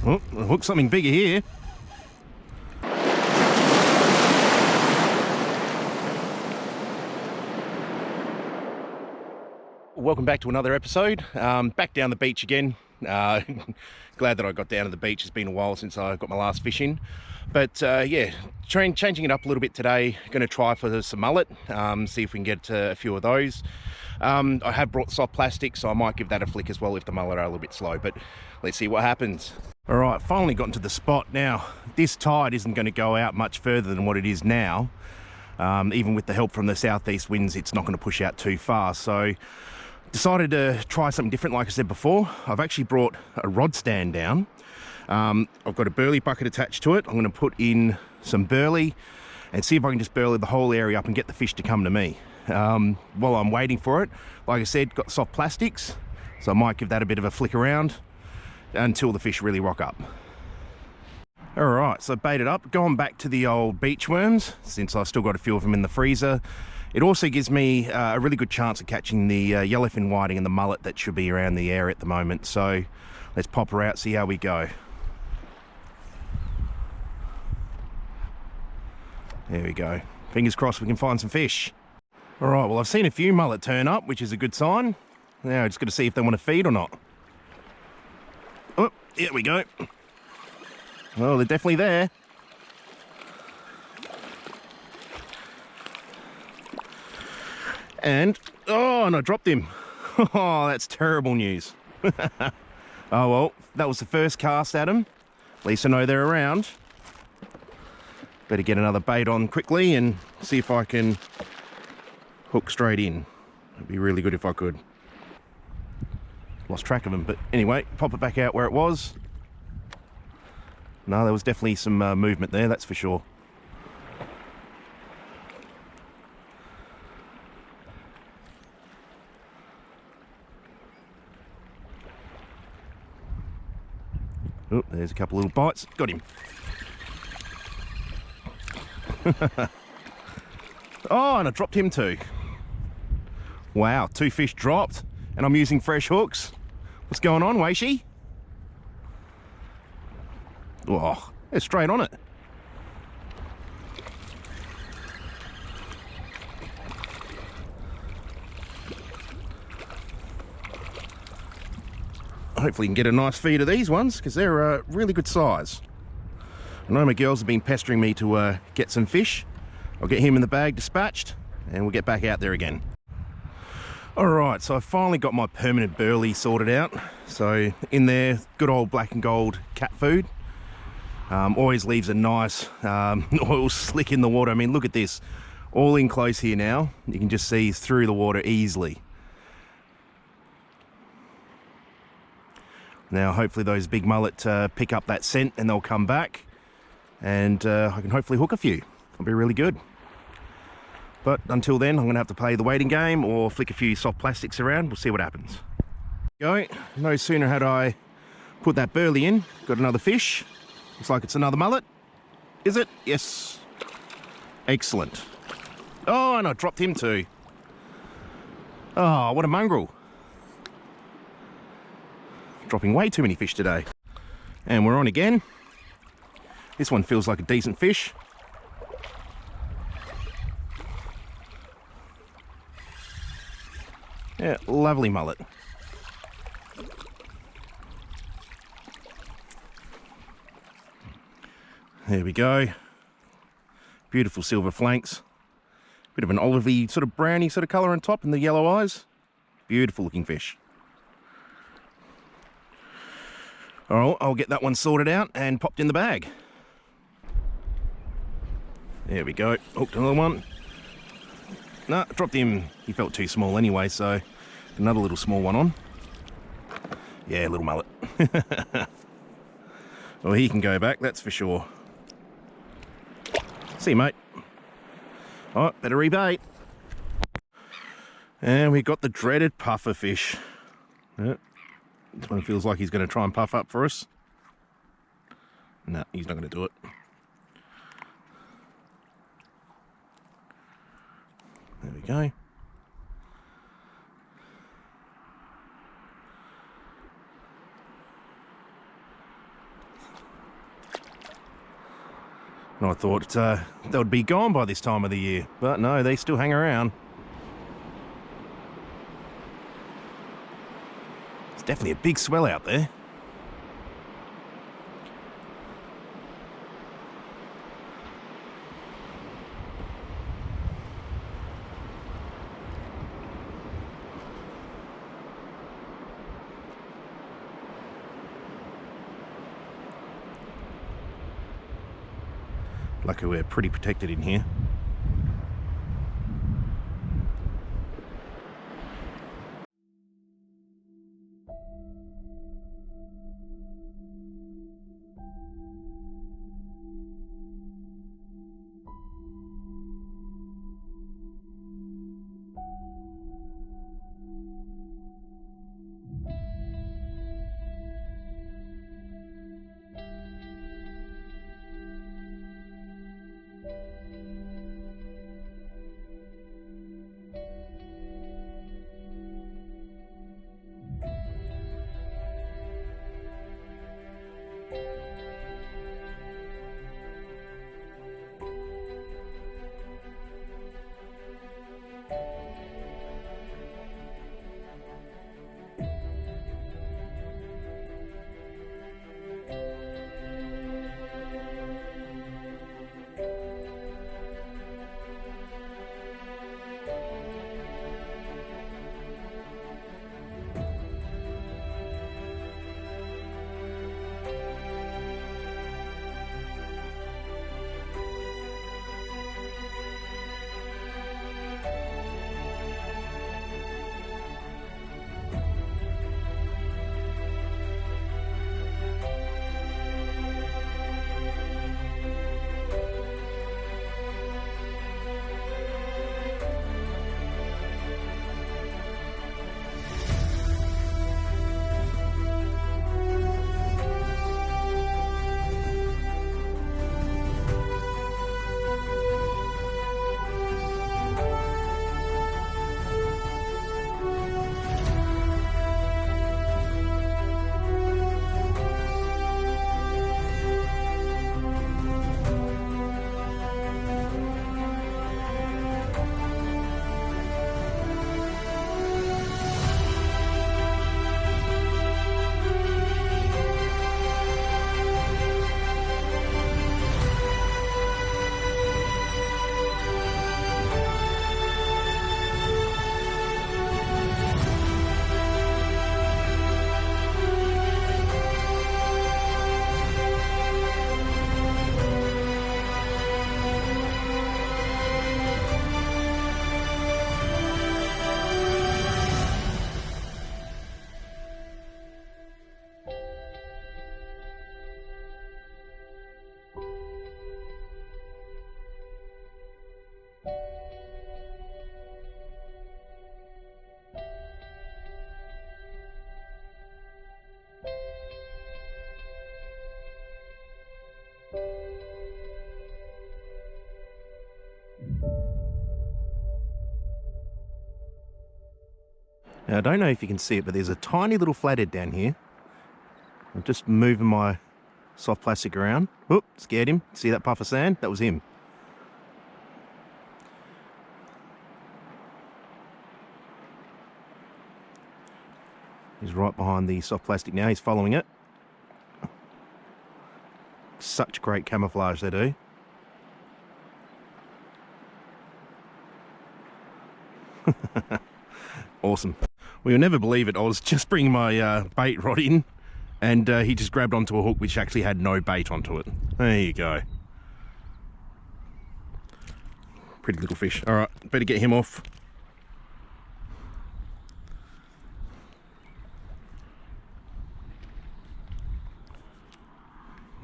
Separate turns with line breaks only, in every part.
Oh, I'll hook something bigger here. Welcome back to another episode. Back down the beach again. Glad that I got down to the beach. It's been a while since I got my last fish in. But yeah, changing it up a little bit today. Going to try for some mullet, see if we can get a few of those. I have brought soft plastic, so I might give that a flick as well if the mullet are a little bit slow, but let's see what happens. All right, finally gotten to the spot. Now, this tide isn't going to go out much further than what it is now. Even with the help from the southeast winds, it's not going to push out too far. So decided to try something different. Like I said before, I've actually brought a rod stand down. I've got a burley bucket attached to it. I'm going to put in some burley and see if I can just burley the whole area up and get the fish to come to me. While I'm waiting for it, like I said, got soft plastics, so I might give that a bit of a flick around until the fish really rock up. All right, so baited up, going back to the old beach worms, since I've still got a few of them in the freezer. It also gives me a really good chance of catching the yellowfin whiting and the mullet that should be around the area at the moment. So let's pop her out, see how we go. There we go. Fingers crossed we can find some fish. All right, well, I've seen a few mullet turn up, which is a good sign. Now I just got to see if they want to feed or not. Oh, here we go. Well, they're definitely there. And I dropped him. Oh, that's terrible news. Oh well, that was the first cast at him. At least I know they're around. Better get another bait on quickly and see if I can hook straight in. It'd be really good if I could. Lost track of him, but anyway, pop it back out where it was. No, there was definitely some movement there, that's for sure. Oh, there's a couple little bites. Got him. Oh, and I dropped him too. Wow, 2 fish dropped, and I'm using fresh hooks. What's going on, Weishi? Oh, they're straight on it. Hopefully you can get a nice feed of these ones, because they're a really good size. I know my girls have been pestering me to get some fish. I'll get him in the bag dispatched, and we'll get back out there again. All right, so I finally got my permanent burley sorted out. So in there, good old black and gold cat food. Always leaves a nice oil slick in the water. I mean, look at this. All in close here now. You can just see through the water easily. Now, hopefully those big mullet pick up that scent and they'll come back. And I can hopefully hook a few. It'll be really good. But until then, I'm going to have to play the waiting game or flick a few soft plastics around. We'll see what happens. Go. No sooner had I put that burley in, got another fish. Looks like it's another mullet. Is it? Yes. Excellent. Oh, and I dropped him too. Oh, what a mongrel. Dropping way too many fish today. And we're on again. This one feels like a decent fish. Yeah, lovely mullet. There we go. Beautiful silver flanks. Bit of an olivey, sort of browny sort of colour on top and the yellow eyes. Beautiful looking fish. All right, I'll get that one sorted out and popped in the bag. There we go. Hooked another one. No, dropped him. He felt too small anyway, so another little small one on. Yeah, little mullet. Well, he can go back, that's for sure. See you, mate. All right, better rebait. And we got the dreaded puffer fish. Yeah, this one feels like he's going to try and puff up for us. No, he's not going to do it. There we go. And I thought they would be gone by this time of the year, but no, they still hang around. It's definitely a big swell out there. Luckily we're pretty protected in here. Now, I don't know if you can see it, but there's a tiny little flathead down here. I'm just moving my soft plastic around. Oop, scared him. See that puff of sand? That was him. He's right behind the soft plastic now. He's following it. Such great camouflage they do. Awesome. Well, you'll never believe it. I was just bringing my bait rod in, and he just grabbed onto a hook which actually had no bait onto it. There you go. Pretty little fish. All right, better get him off.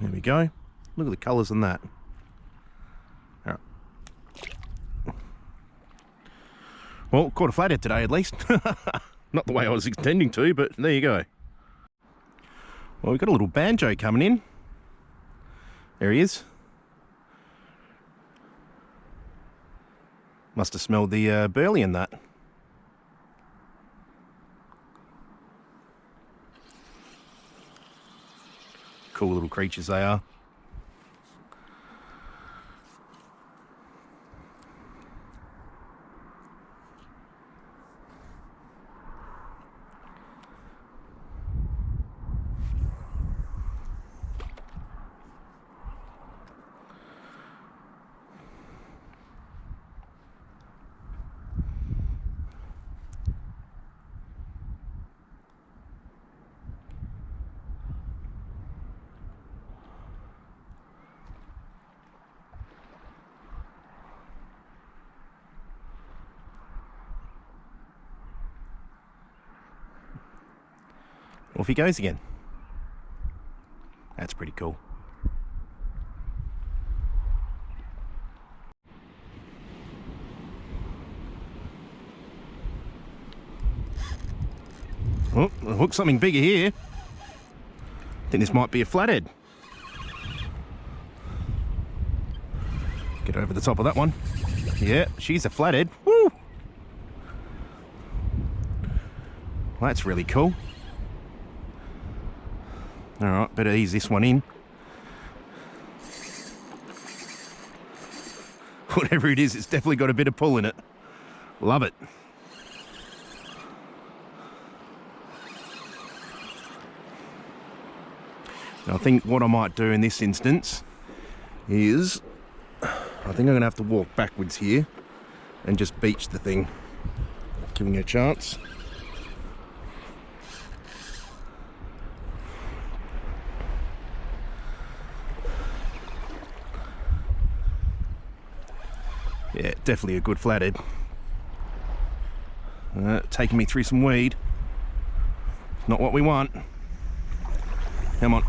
There we go. Look at the colours in that. All right. Well, caught a flathead today at least. Not the way I was intending to, but there you go. Well, we've got a little banjo coming in. There he is. Must have smelled the burley in that. Cool little creatures they are. Off he goes again. That's pretty cool. Oh, I hooked something bigger here. I think this might be a flathead. Get over the top of that one. Yeah, she's a flathead. Woo! Well, that's really cool. Alright, better ease this one in. Whatever it is, it's definitely got a bit of pull in it. Love it. Now, I think what I might do in this instance is, I think I'm going to have to walk backwards here and just beach the thing, giving it a chance. Yeah, definitely a good flathead. Taking me through some weed. Not what we want. Come on.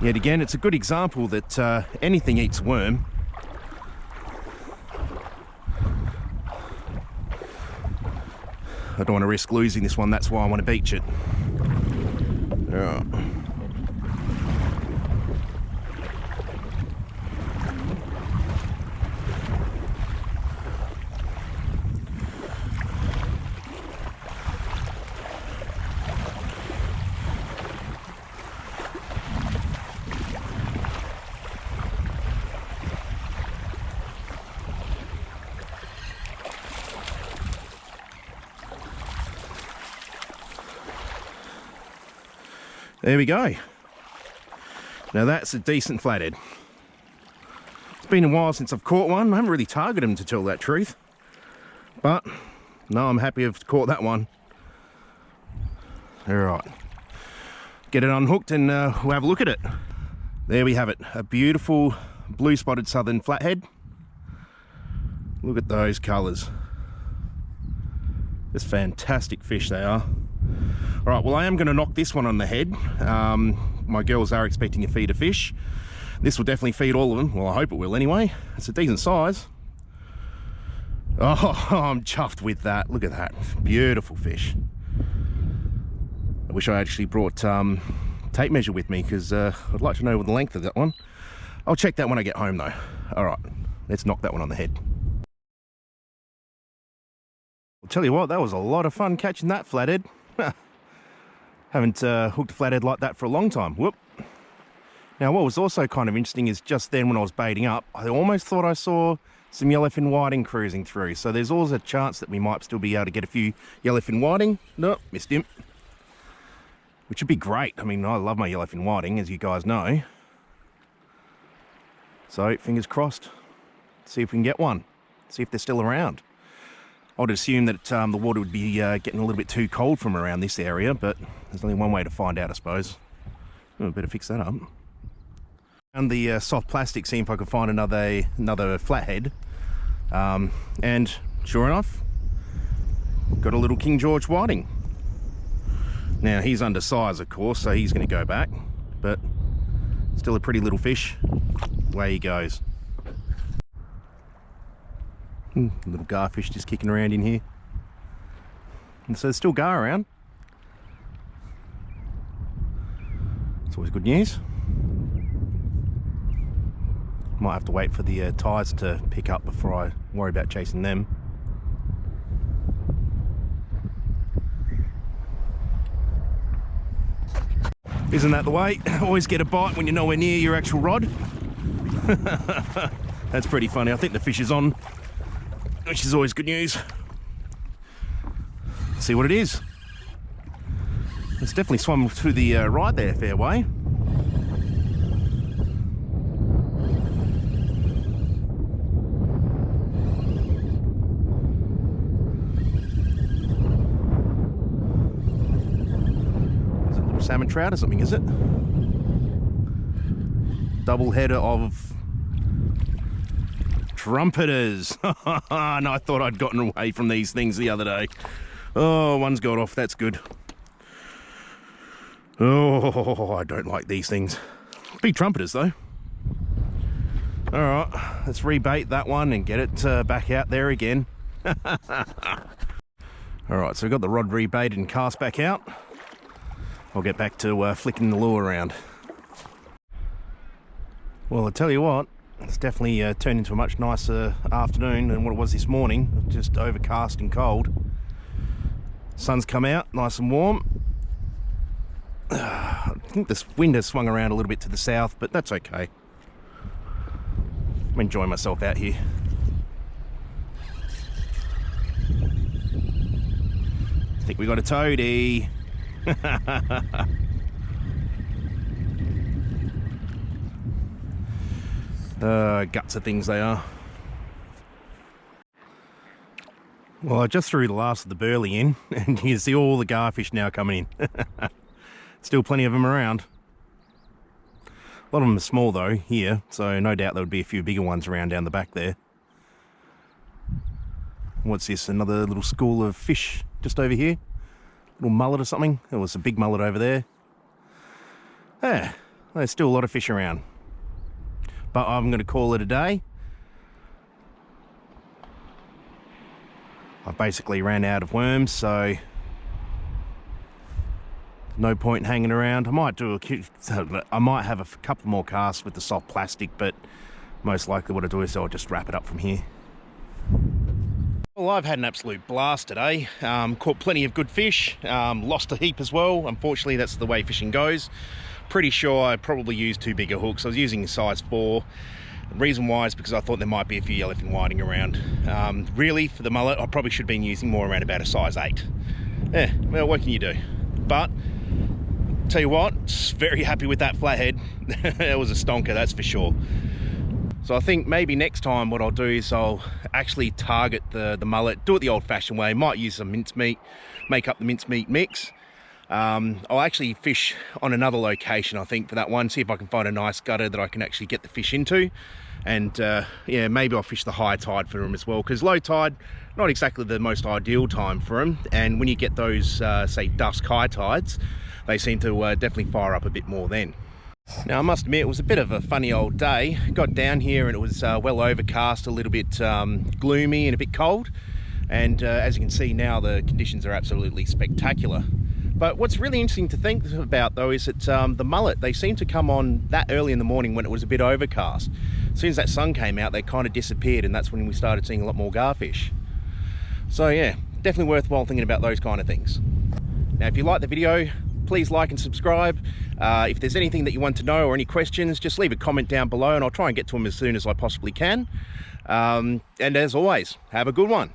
Yet again, it's a good example that anything eats worm. I don't want to risk losing this one, that's why I want to beach it. Yeah. There we go. Now that's a decent flathead. It's been a while since I've caught one. I haven't really targeted them, to tell that truth. But, no, I'm happy I've caught that one. Alright. Get it unhooked and we'll have a look at it. There we have it. A beautiful blue-spotted southern flathead. Look at those colours. Just fantastic fish they are. Alright, well, I am going to knock this one on the head. My girls are expecting to feed a fish. This will definitely feed all of them. Well, I hope it will anyway. It's a decent size. Oh, I'm chuffed with that. Look at that. Beautiful fish. I wish I actually brought tape measure with me, because I'd like to know the length of that one. I'll check that when I get home though. Alright, let's knock that one on the head. I'll tell you what, that was a lot of fun catching that flathead. Haven't hooked a flathead like that for a long time. Whoop. Now, what was also kind of interesting is just then when I was baiting up, I almost thought I saw some yellowfin whiting cruising through. So there's always a chance that we might still be able to get a few yellowfin whiting. Nope, missed him. Which would be great. I mean, I love my yellowfin whiting, as you guys know. So, fingers crossed. See if we can get one. See if they're still around. I would assume that the water would be getting a little bit too cold from around this area, but there's only one way to find out, I suppose. Oh, better fix that up. Found the soft plastic, see if I could find another flathead. And sure enough, got a little King George whiting. Now, he's undersized, of course, so he's going to go back, but still a pretty little fish. Away he goes. Little garfish just kicking around in here. And so there's still gar around. It's always good news. Might have to wait for the tides to pick up before I worry about chasing them. Isn't that the way? Always get a bite when you're nowhere near your actual rod. That's pretty funny. I think the fish is on, which is always good news. See what it is. It's definitely swum to the right there, fair way. Is it a little salmon trout or something, is it? Double header of trumpeters. And I thought I'd gotten away from these things the other day. Oh, one's got off, that's good. Oh, I don't like these things. Big trumpeters though. All right, let's rebait that one and get it back out there again. All right, so we've got the rod rebaited and cast back out. I'll get back to flicking the lure around. Well, I tell you what, it's definitely turned into a much nicer afternoon than what it was this morning. Just overcast and cold. Sun's come out, nice and warm. I think this wind has swung around a little bit to the south, but that's okay. I'm enjoying myself out here. I think we got a toadie. Guts of things they are. Well, I just threw the last of the burley in, and you can see all the garfish now coming in. Still plenty of them around. A lot of them are small though here, so no doubt there would be a few bigger ones around down the back there. What's this? Another little school of fish just over here? Little mullet or something? There was a big mullet over there. Yeah, there's still a lot of fish around. But I'm going to call it a day. I basically ran out of worms, so no point hanging around. I might have a couple more casts with the soft plastic, but most likely what I'll do is I'll just wrap it up from here. Well, I've had an absolute blast today. Caught plenty of good fish, lost a heap as well. Unfortunately, that's the way fishing goes. Pretty sure I probably used too big a hooks. I was using size 4. The reason why is because I thought there might be a few yellowfin whiting around. Really, for the mullet, I probably should have been using more around about a size 8. Yeah, well, what can you do? But, tell you what, very happy with that flathead. It was a stonker, that's for sure. So I think maybe next time what I'll do is I'll actually target the mullet, do it the old-fashioned way. Might use some mincemeat, make up the mincemeat mix. I'll actually fish on another location, I think, for that one, see if I can find a nice gutter that I can actually get the fish into. And yeah, maybe I'll fish the high tide for them as well, because low tide, not exactly the most ideal time for them. And when you get those, say, dusk high tides, they seem to definitely fire up a bit more then. Now, I must admit, it was a bit of a funny old day. Got down here and it was well overcast, a little bit gloomy and a bit cold. And as you can see now, the conditions are absolutely spectacular. But what's really interesting to think about though is that the mullet, they seem to come on that early in the morning when it was a bit overcast. As soon as that sun came out, they kind of disappeared, and that's when we started seeing a lot more garfish. So yeah, definitely worthwhile thinking about those kind of things. Now, if you like the video, please like and subscribe. If there's anything that you want to know or any questions, just leave a comment down below and I'll try and get to them as soon as I possibly can. And as always, have a good one.